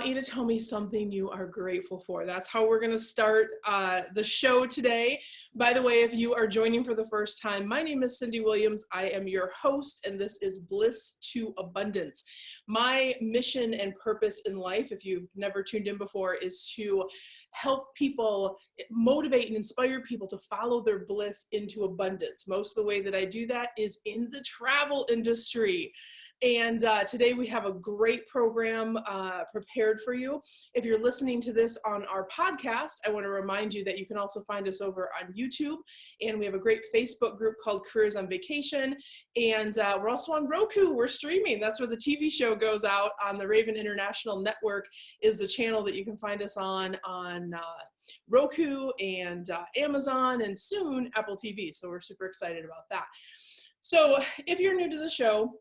want you to tell me something you are grateful for. That's how we're going to start the show today. By the way, if you are joining for the first time, my name is Cyndi Williams. I am your host, and this is Bliss to Abundance. My mission and purpose in life, if you've never tuned in before, is to help people, motivate and inspire people to follow their bliss into abundance. Most of the way that I do that is in the travel industry. And today we have a great program prepared for you. If you're listening to this on our podcast, I want to remind you that you can also find us over on YouTube. And we have a great Facebook group called Careers on Vacation. And we're also on Roku. We're streaming. That's where the TV show goes out on the Raven International Network, is the channel that you can find us on Roku and Amazon, and soon Apple TV. So we're super excited about that. So if you're new to the show,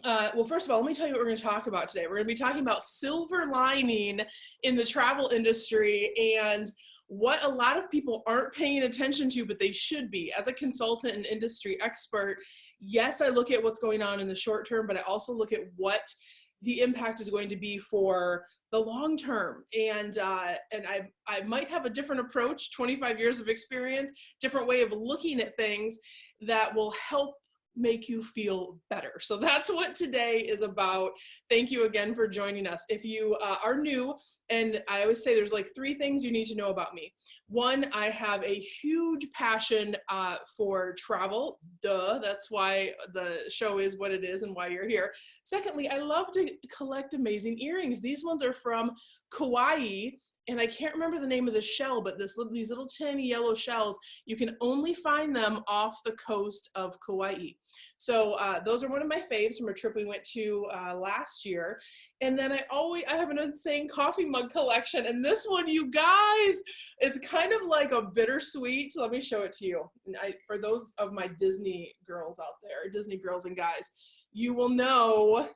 well, first of all, let me tell you what we're going to talk about today. We're going to be talking about silver lining in the travel industry and what a lot of people aren't paying attention to, but they should be. As a consultant and industry expert, yes, I look at what's going on in the short term, but I also look at what the impact is going to be for the long term. And I might have a different approach, 25 years of experience, different way of looking at things that will help make you feel better. So that's what today is about. Thank you again for joining us. If you are new, and I always say there's like 3 things you need to know about me. 1, I have a huge passion for travel. Duh, that's why the show is what it is and why you're here. Secondly, I love to collect amazing earrings. These ones are from Kauai. And I can't remember the name of the shell, but these little tiny yellow shells, you can only find them off the coast of Kauai. So those are one of my faves from a trip we went to last year. And then I have an insane coffee mug collection. And this one, you guys, it's kind of like a bittersweet. So let me show it to you. And for those of my Disney girls out there, Disney girls and guys, you will know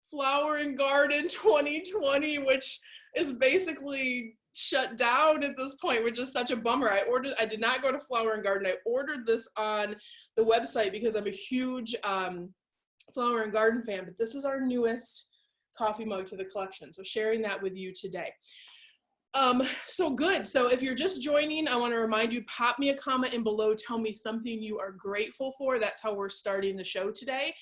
Flower and Garden 2020, which is basically shut down at this point, which is such a bummer. I did not go to Flower and Garden. I ordered this on the website because I'm a huge Flower and Garden fan, but this is our newest coffee mug to the collection. So sharing that with you today. So good. So if you're just joining, I want to remind you, pop me a comment in below. Tell me something you are grateful for. That's how we're starting the show today.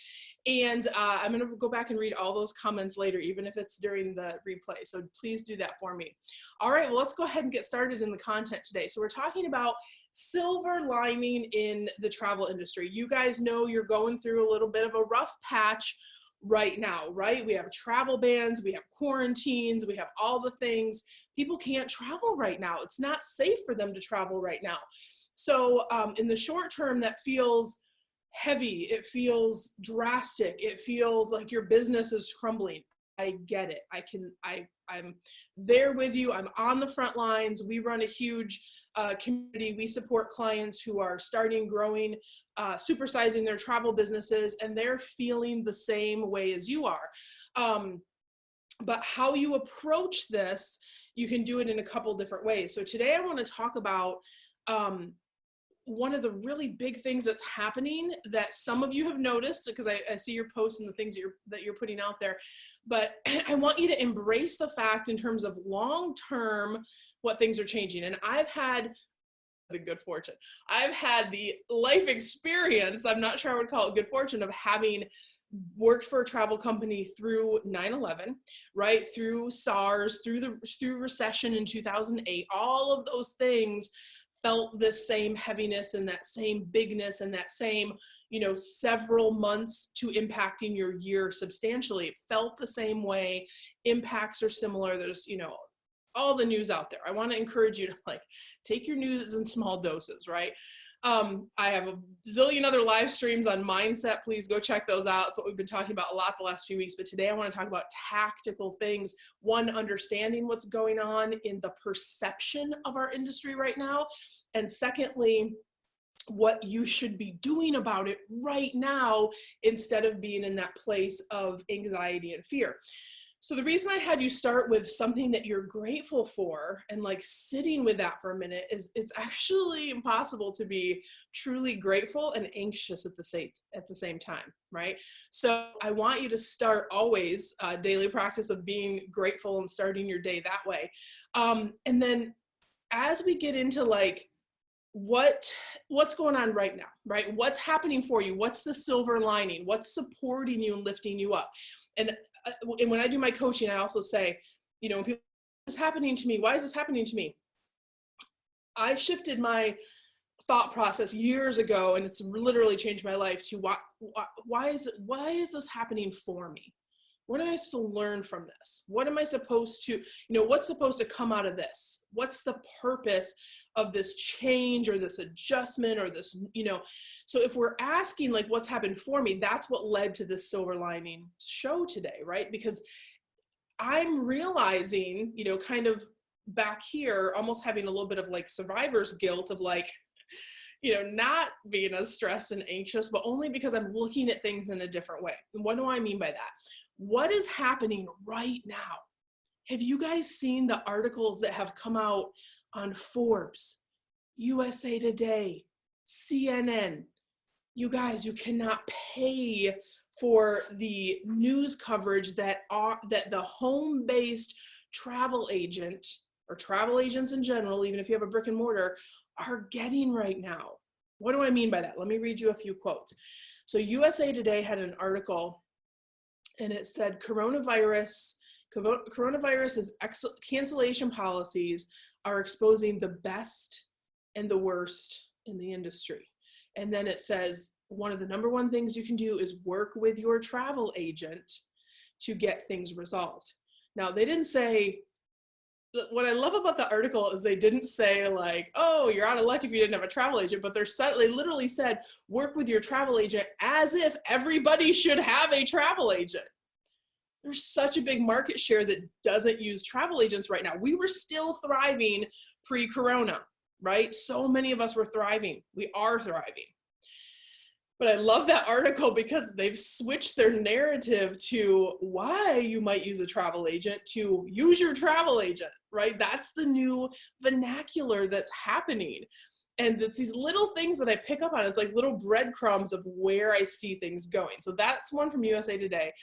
And I'm going to go back and read all those comments later, even if it's during the replay. So please do that for me. All right, well, let's go ahead and get started in the content today. So we're talking about silver lining in the travel industry. You guys know you're going through a little bit of a rough patch right now, right? We have travel bans, we have quarantines, we have all the things. People can't travel right now. It's not safe for them to travel right now. So in the short term, that feels heavy. It feels drastic. It feels like your business is crumbling. I get it. I'm there with you. I'm on the front lines. We run a huge community. We support clients who are starting, growing, supersizing their travel businesses, and they're feeling the same way as you are. But how you approach this, you can do it in a couple different ways. So today I want to talk about one of the really big things that's happening that some of you have noticed, because I see your posts and the things that you're putting out there, but I want you to embrace the fact in terms of long-term, what things are changing. And I've had the good fortune. I've had the life experience, I'm not sure I would call it good fortune, of having worked for a travel company through 9/11, right? Through SARS, through recession in 2008, all of those things felt the same heaviness and that same bigness and that same, several months to impacting your year substantially. It felt the same way. Impacts are similar. There's, all the news out there. I want to encourage you to take your news in small doses, right? I have a zillion other live streams on mindset. Please go check those out. It's what we've been talking about a lot the last few weeks, but today I want to talk about tactical things. 1, understanding what's going on in the perception of our industry right now. And secondly, what you should be doing about it right now instead of being in that place of anxiety and fear. So the reason I had you start with something that you're grateful for and like sitting with that for a minute is it's actually impossible to be truly grateful and anxious at the same time, right? So I want you to start always a daily practice of being grateful and starting your day that way. And then as we get into like what's going on right now, right? What's happening for you? What's the silver lining? What's supporting you and lifting you up? And when I do my coaching, I also say, you know, when people, this is happening to me, why is this happening to me? I shifted my thought process years ago, and it's literally changed my life to why is this happening for me? What am I supposed to learn from this? What am I supposed to, what's supposed to come out of this? What's the purpose of this change or this adjustment or this, so if we're asking like what's happened for me, that's what led to this silver lining show today, right? Because I'm realizing, kind of back here, almost having a little bit of like survivor's guilt of like, not being as stressed and anxious, but only because I'm looking at things in a different way. And what do I mean by that? What is happening right now? Have you guys seen the articles that have come out on Forbes, USA Today, CNN? You guys, you cannot pay for the news coverage that the home-based travel agent or travel agents in general, even if you have a brick and mortar, are getting right now. What do I mean by that? Let me read you a few quotes. So USA Today had an article and it said coronavirus is cancellation policies are exposing the best and the worst in the industry. And then it says one of the number one things you can do is work with your travel agent to get things resolved. Now, they didn't say, what I love about the article is they didn't say like, oh, you're out of luck if you didn't have a travel agent, but they literally said, work with your travel agent as if everybody should have a travel agent. There's such a big market share that doesn't use travel agents right now. We were still thriving pre-corona, right? So many of us were thriving. We are thriving. But I love that article because they've switched their narrative to why you might use a travel agent to use your travel agent, right? That's the new vernacular that's happening. And it's these little things that I pick up on. It's like little breadcrumbs of where I see things going. So that's one from USA Today.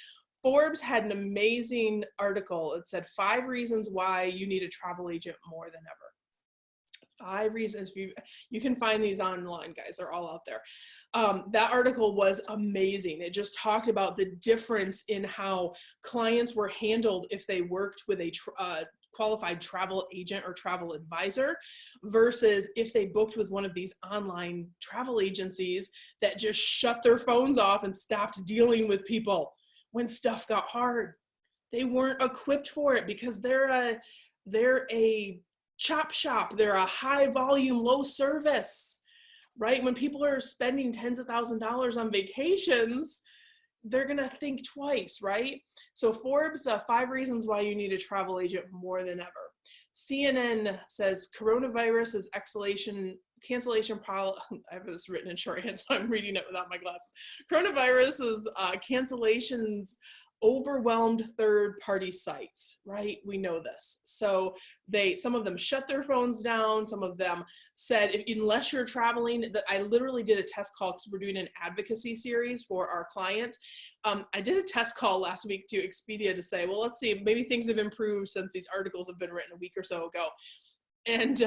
Forbes had an amazing article. It said 5 reasons why you need a travel agent more than ever. 5 reasons. You can find these online, guys. They're all out there. That article was amazing. It just talked about the difference in how clients were handled if they worked with a qualified travel agent or travel advisor versus if they booked with one of these online travel agencies that just shut their phones off and stopped dealing with people when stuff got hard. They weren't equipped for it because they're a chop shop. They're a high volume, low service, right? When people are spending tens of thousands of dollars on vacations, they're going to think twice, right? So Forbes, 5 reasons why you need a travel agent more than ever. CNN says coronavirus is cancellation policy. I have this written in shorthand, so I'm reading it without my glasses. Coronavirus is cancellations overwhelmed third-party sites, right? We know this. So some of them shut their phones down. Some of them said, unless you're traveling, I literally did a test call because we're doing an advocacy series for our clients. I did a test call last week to Expedia to say, well, let's see, maybe things have improved since these articles have been written a week or so ago. And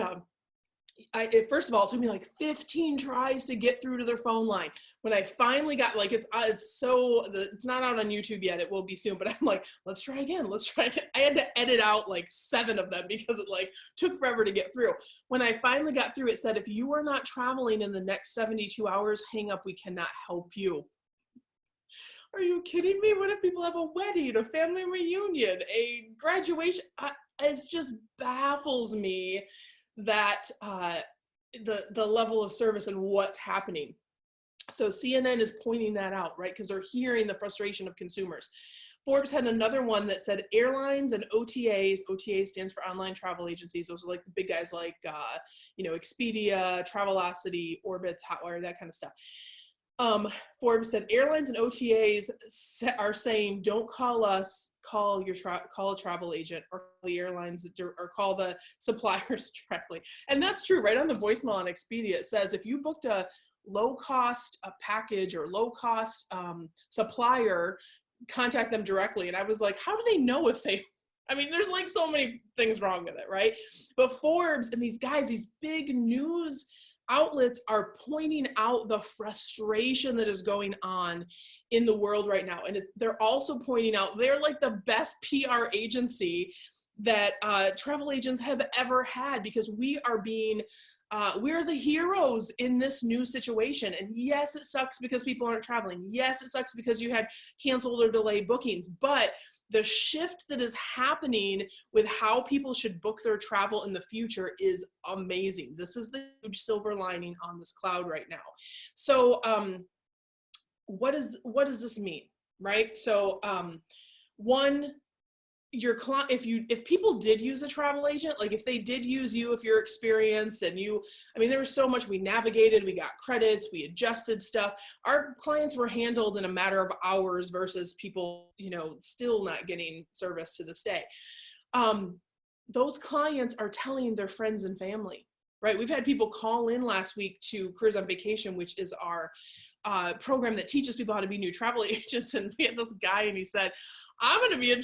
first of all, it took me like 15 tries to get through to their phone line. When I finally got, like, it's not out on YouTube yet. It will be soon, but I'm like, let's try again. I had to edit out like 7 of them because it like took forever to get through. When I finally got through, it said, if you are not traveling in the next 72 hours, hang up, we cannot help you. Are you kidding me? What if people have a wedding, a family reunion, a graduation? It just baffles me that the level of service and what's happening. So CNN is pointing that out, right? Because they're hearing the frustration of consumers. Forbes had another one that said airlines and OTAs. OTA stands for online travel agencies. Those are like the big guys like Expedia, Travelocity, Orbitz, Hotwire, that kind of stuff. Forbes said airlines and OTAs are saying, don't call us, call a travel agent, or call the airlines, or call the suppliers directly. And that's true. Right on the voicemail on Expedia, it says if you booked a low cost package or low cost supplier, contact them directly. And I was like, how do they know if they, I mean, there's like so many things wrong with it, right? But Forbes and these guys, these big news outlets are pointing out the frustration that is going on in the world right now. And they're also pointing out they're like the best PR agency that travel agents have ever had, because we are being we're the heroes in this new situation. And yes, it sucks because people aren't traveling. Yes, it sucks because you had canceled or delayed bookings, but the shift that is happening with how people should book their travel in the future is amazing. This is the huge silver lining on this cloud right now. So what does this mean, right? So one, your client, if people did use a travel agent, like if they did use you, if you're experienced and you, I mean, there was so much we navigated, we got credits, we adjusted stuff. Our clients were handled in a matter of hours versus people, you know, still not getting service to this day. Those clients are telling their friends and family, right? We've had people call in last week to Cruise on Vacation, which is our program that teaches people how to be new travel agents. And we had this guy and he said, I want to be a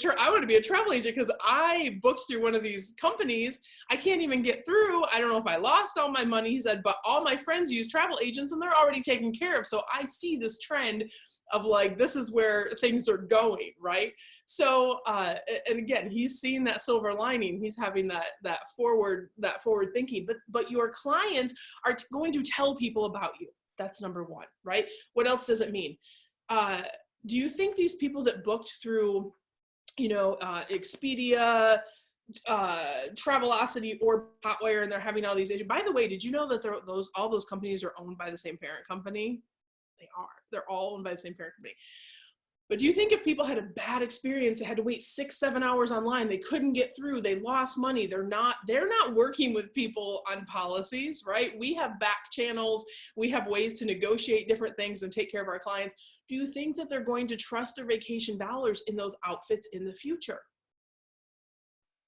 travel agent because I booked through one of these companies. I can't even get through. I don't know if I lost all my money. He said, but all my friends use travel agents and they're already taken care of. So I see this trend of like, this is where things are going, right? So, and again, he's seeing that silver lining. He's having that forward thinking, but your clients are going to tell people about you. That's number one, right? What else does it mean? Do you think these people that booked through, you know, Expedia, Travelocity, or Hotwire, and they're having all these agents? By the way, did you know that all those companies are owned by the same parent company? They are. They're all owned by the same parent company. But do you think if people had a bad experience, they had to wait 6-7 hours online, they couldn't get through, they lost money, they're not working with people on policies, right? We have back channels, we have ways to negotiate different things and take care of our clients. Do you think that they're going to trust their vacation dollars in those outfits in the future?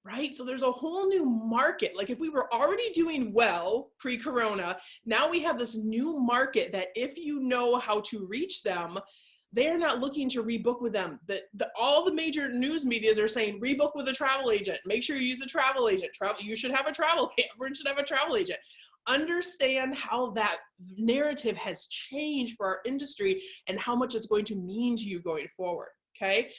Right? So there's a whole new market. Like if we were already doing well pre-corona, now we have this new market that if you know how to reach them, they're not looking to rebook with them. All the major news medias are saying rebook with a travel agent. Make sure you use a travel agent. You should have a travel agent. Everyone should have a travel agent. Understand how that narrative has changed for our industry and how much it's going to mean to you going forward. Okay.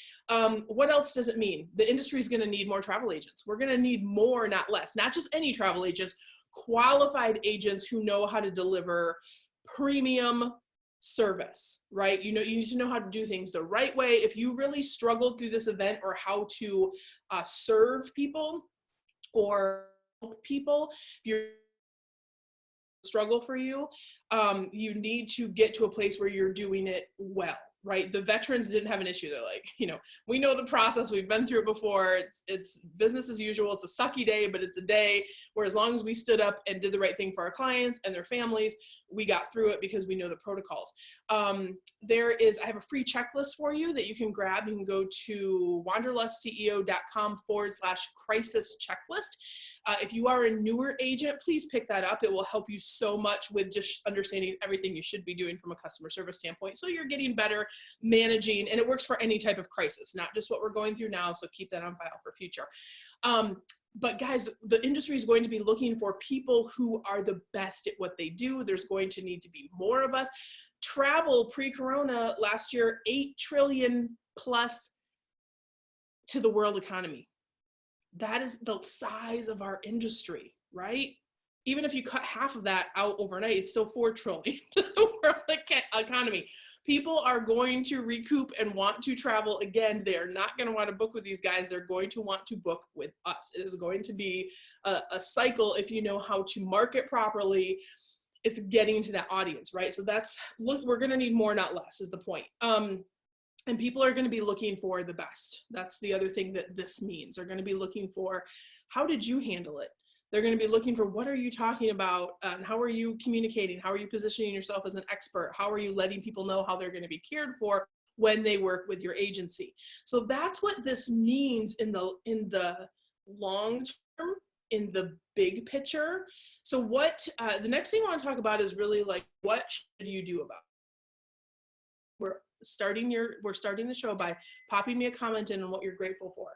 What else does it mean? The industry is going to need more travel agents. We're going to need more, not less. Not just any travel agents, qualified agents who know how to deliver premium service, right? You need to know how to do things the right way. If you really struggled through this event, or how to serve people or help people, if you're struggle for you, you need to get to a place where you're doing it well, right? The veterans didn't have an issue. They're like, we know the process, we've been through it before, it's business as usual, it's a sucky day, but it's a day where as long as we stood up and did the right thing for our clients and their families, we got through it because we know the protocols. I have a free checklist for you that you can grab. You can go to wanderlustceo.com/crisis checklist. If you are a newer agent, please pick that up. It will help you so much with just understanding everything you should be doing from a customer service standpoint. So you're getting better managing, and it works for any type of crisis, not just what we're going through now. So keep that on file for future. But guys, the industry is going to be looking for people who are the best at what they do. There's going to need to be more of us. Travel pre-corona last year, $8 trillion plus to the world economy. That is the size of our industry, right? Even if you cut half of that out overnight, it's still $4 trillion to the world economy. People are going to recoup and want to travel again. They are not going to want to book with these guys. They're going to want to book with us. It is going to be a cycle if you know how to market properly. It's getting to that audience, right? So we're going to need more, not less, is the point. And people are going to be looking for the best. That's the other thing that this means. They're going to be looking for, how did you handle it? They're going to be looking for, what are you talking about? And how are you communicating? How are you positioning yourself as an expert? How are you letting people know how they're going to be cared for when they work with your agency? So that's what this means in the long term, in the big picture. So what the next thing I want to talk about is really like, what should you do about it? We're starting the show by popping me a comment in on what you're grateful for.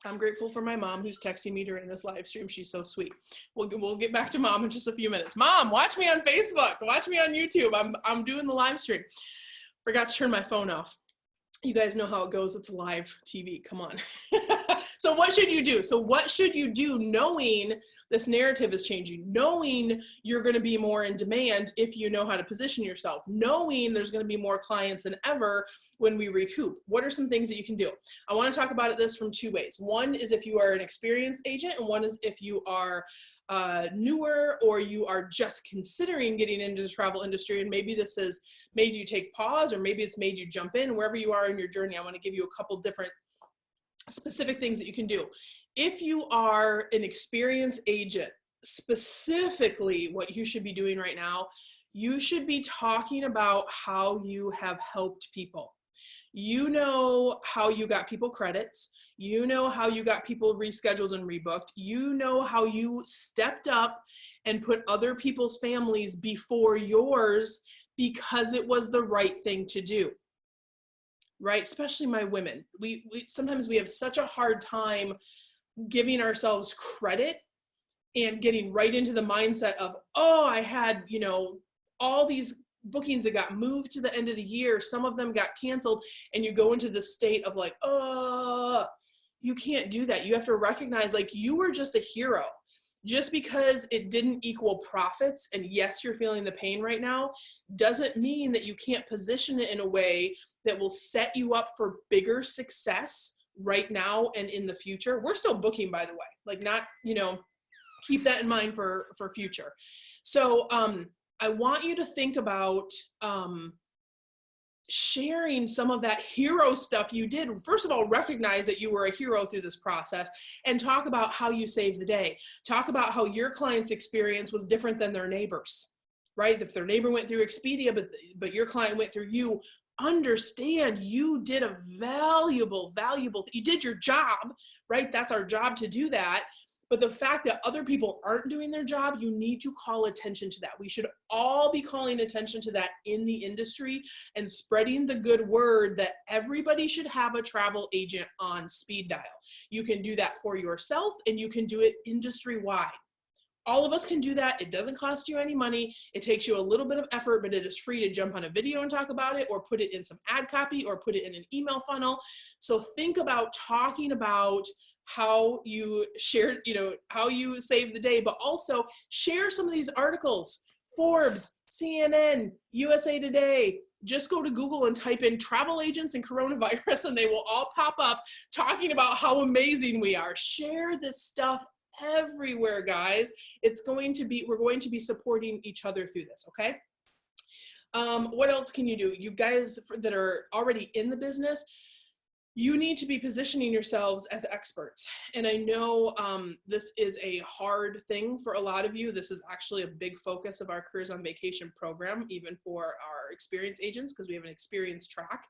I'm grateful for my mom who's texting me during this live stream. She's so sweet. We'll get back to mom in just a few minutes. Mom, watch me on Facebook. Watch me on YouTube. I'm doing the live stream. Forgot to turn my phone off. You guys know how it goes. It's live TV. Come on. So what should you do? So what should you do knowing this narrative is changing, knowing you're going to be more in demand if you know how to position yourself, knowing there's going to be more clients than ever when we recoup? What are some things that you can do? I want to talk about this from two ways. One is if you are an experienced agent, and one is if you are newer, or you are just considering getting into the travel industry, and maybe this has made you take pause, or maybe it's made you jump in. Wherever you are in your journey, I want to give you a couple different specific things that you can do. If you are an experienced agent, specifically what you should be doing right now, you should be talking about how you have helped people. You know how you got people credits. You know how you got people rescheduled and rebooked. You know how you stepped up and put other people's families before yours because it was the right thing to do, right? Especially my women. We sometimes we have such a hard time giving ourselves credit and getting right into the mindset of, oh, I had, all these bookings that got moved to the end of the year. Some of them got canceled, and you go into the state of like, oh, you can't do that. You have to recognize, like, you were just a hero. Just because it didn't equal profits, and yes, you're feeling the pain right now, doesn't mean that you can't position it in a way that will set you up for bigger success right now and in the future. We're still booking, by the way, like, not, keep that in mind for future. So I want you to think about sharing some of that hero stuff you did. First of all, recognize that you were a hero through this process, and talk about how you saved the day. Talk about how your client's experience was different than their neighbors, right? If their neighbor went through Expedia, but your client went through you, understand you did a valuable, you did your job, right? That's our job, to do that. But the fact that other people aren't doing their job, you need to call attention to that. We should all be calling attention to that in the industry and spreading the good word that everybody should have a travel agent on speed dial. You can do that for yourself, and you can do it industry-wide. All of us can do that. It doesn't cost you any money. It takes you a little bit of effort, but it is free to jump on a video and talk about it, or put it in some ad copy, or put it in an email funnel. So think about talking about how you shared, how you saved the day, but also share some of these articles. Forbes, CNN, USA Today. Just go to Google and type in travel agents and coronavirus, and they will all pop up talking about how amazing we are. Share this stuff everywhere, guys. We're going to be supporting each other through this, okay? What else can you do? You guys that are already in the business, you need to be positioning yourselves as experts. And I know this is a hard thing for a lot of you. This is actually a big focus of our Careers on Vacation program, even for our experienced agents, because we have an experience track.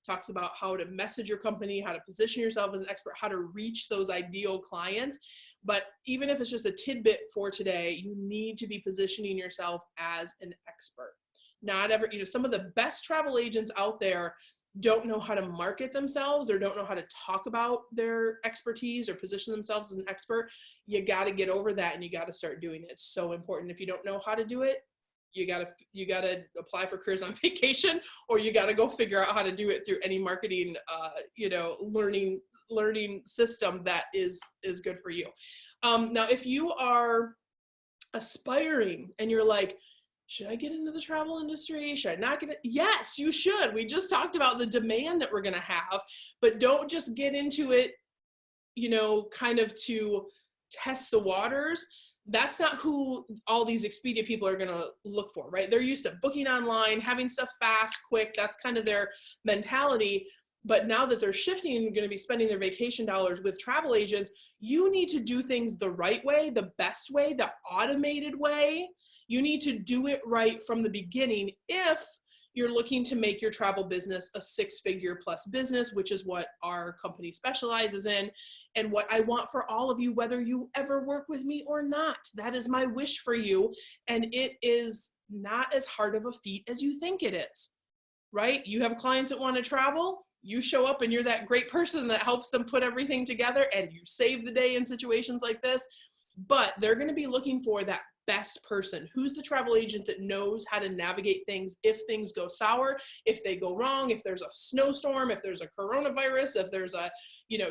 Talks about how to message your company, how to position yourself as an expert, how to reach those ideal clients. But even if it's just a tidbit for today, you need to be positioning yourself as an expert. Not ever, some of the best travel agents out there don't know how to market themselves, or don't know how to talk about their expertise or position themselves as an expert. You got to get over that, and you got to start doing it. It's so important. If you don't know how to do it, you got to apply for Careers on Vacation, or you got to go figure out how to do it through any marketing, learning system that is good for you. Now, if you are aspiring and you're like, should I get into the travel industry? Should I not get it? Yes, you should. We just talked about the demand that we're going to have, but don't just get into it, kind of to test the waters. That's not who all these Expedia people are going to look for, right? They're used to booking online, having stuff fast, quick. That's kind of their mentality. But now that they're shifting and going to be spending their vacation dollars with travel agents, You need to do things the right way, the best way, the automated way. You need to do it right from the beginning if you're looking to make your travel business a 6-figure plus business, which is what our company specializes in and what I want for all of you, whether you ever work with me or not. That is my wish for you. And it is not as hard of a feat as you think it is, right? You have clients that want to travel. You show up and you're that great person that helps them put everything together and you save the day in situations like this. But they're going to be looking for that best person. Who's the travel agent that knows how to navigate things if things go sour, if they go wrong, if there's a snowstorm, if there's a coronavirus, if there's a,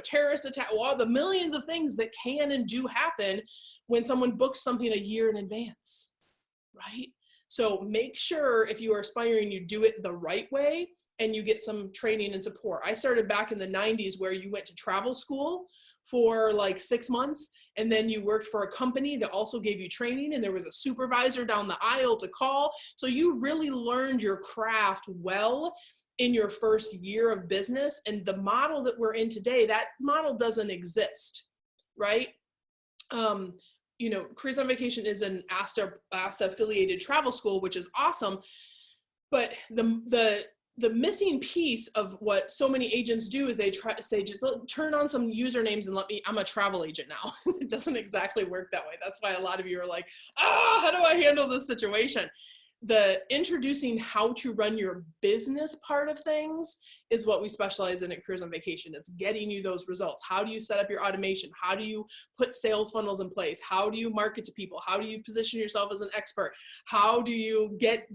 terrorist attack, well, the millions of things that can and do happen when someone books something a year in advance, right? So make sure if you are aspiring, you do it the right way and you get some training and support. I started back in the 90s where you went to travel school for like 6 months, and then you worked for a company that also gave you training, and there was a supervisor down the aisle to call. So you really learned your craft well in your first year of business. And the model that we're in today, that model doesn't exist, right? Cruise on Vacation is an ASTA affiliated travel school, which is awesome. But the missing piece of what so many agents do is they try to say, just turn on some usernames and I'm a travel agent now. It doesn't exactly work that way. That's why a lot of you are like, how do I handle this situation? The introducing how to run your business part of things is what we specialize in at Cruise on Vacation. It's getting you those results. How do you set up your automation? How do you put sales funnels in place? How do you market to people? How do you position yourself as an expert? How do you get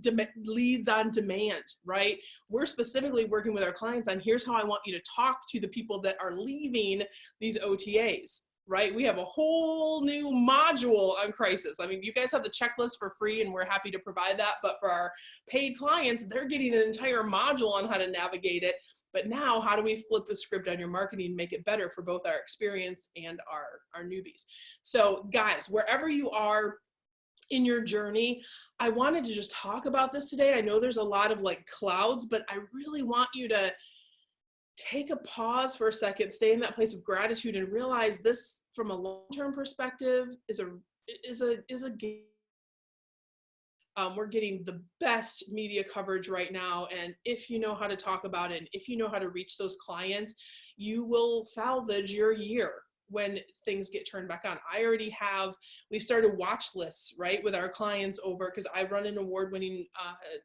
leads on demand, right? We're specifically working with our clients on here's how I want you to talk to the people that are leaving these OTAs. Right? We have a whole new module on crisis. I mean, you guys have the checklist for free and we're happy to provide that. But for our paid clients, they're getting an entire module on how to navigate it. But now how do we flip the script on your marketing and make it better for both our experienced and our newbies? So guys, wherever you are in your journey, I wanted to just talk about this today. I know there's a lot of like clouds, but I really want you to take a pause for a second, stay in that place of gratitude and realize this from a long-term perspective is a game. We're getting the best media coverage right now. And if you know how to talk about it, and if you know how to reach those clients, you will salvage your year when things get turned back on. We've started watch lists, right, with our clients over, because I run an award-winning,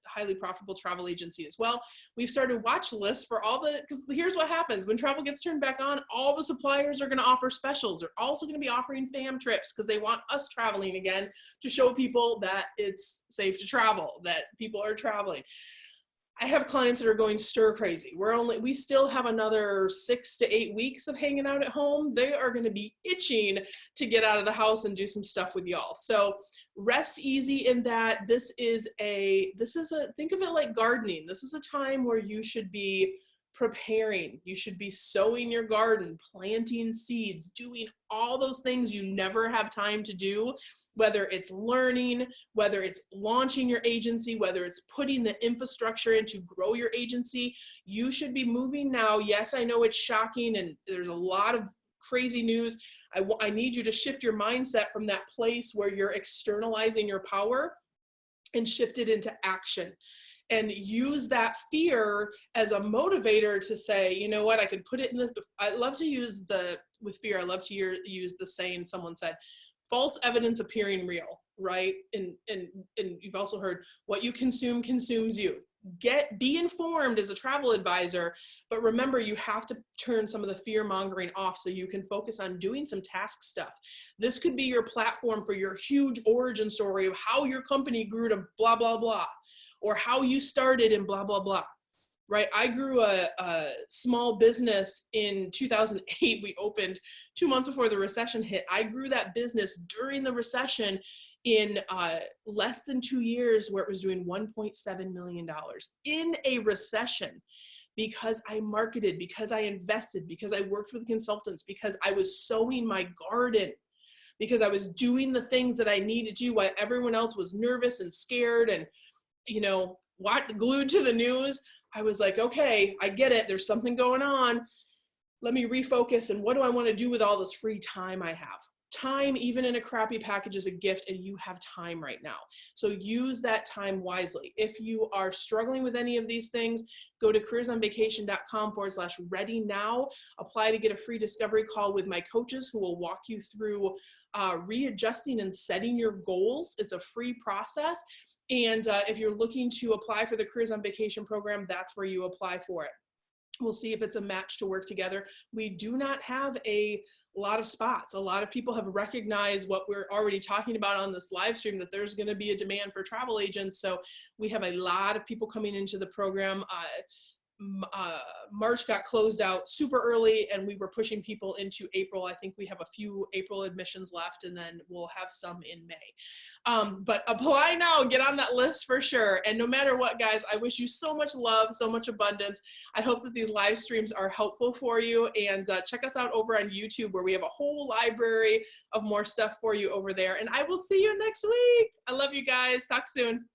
highly profitable travel agency as well. We've started watch lists for because here's what happens. When travel gets turned back on, all the suppliers are going to offer specials. They're also going to be offering fam trips because they want us traveling again to show people that it's safe to travel, that people are traveling. I have clients that are going stir crazy. We still have another 6 to 8 weeks of hanging out at home. They are going to be itching to get out of the house and do some stuff with y'all. So rest easy in that think of it like gardening. This is a time where you should be preparing. You should be sowing your garden, planting seeds, doing all those things you never have time to do, whether it's learning, whether it's launching your agency, whether it's putting the infrastructure in to grow your agency. You should be moving now. Yes, I know it's shocking and there's a lot of crazy news. I need you to shift your mindset from that place where you're externalizing your power and shift it into action. And use that fear as a motivator to say, you know what, I could put it in I love to use with fear, I love to use the saying someone said, false evidence appearing real, right? And you've also heard, what you consume consumes you. Be informed as a travel advisor, but remember, you have to turn some of the fear mongering off so you can focus on doing some task stuff. This could be your platform for your huge origin story of how your company grew to blah, blah, blah. Or how you started in blah, blah, blah, right? I grew a small business in 2008. We opened 2 months before the recession hit. I grew that business during the recession in less than 2 years, where it was doing $1.7 million in a recession, because I marketed, because I invested, because I worked with consultants, because I was sowing my garden, because I was doing the things that I needed to while everyone else was nervous and scared and glued to the news. I was like, okay, I get it. There's something going on. let me refocus, and what do I want to do with all this free time I have? Time, even in a crappy package, is a gift, and you have time right now. So use that time wisely. If you are struggling with any of these things, go to careersonvacation.com/ready now. Apply to get a free discovery call with my coaches who will walk you through readjusting and setting your goals. It's a free process. And if you're looking to apply for the Careers on Vacation program, that's where you apply for it. We'll see if it's a match to work together. We do not have a lot of spots. A lot of people have recognized what we're already talking about on this live stream, that there's going to be a demand for travel agents. So we have a lot of people coming into the program. March got closed out super early, and we were pushing people into April. I think we have a few April admissions left, and then we'll have some in May. But apply now, get on that list for sure. And no matter what, guys, I wish you so much love, so much abundance. I hope that these live streams are helpful for you, and check us out over on YouTube, where we have a whole library of more stuff for you over there. And I will see you next week. I love you guys. Talk soon.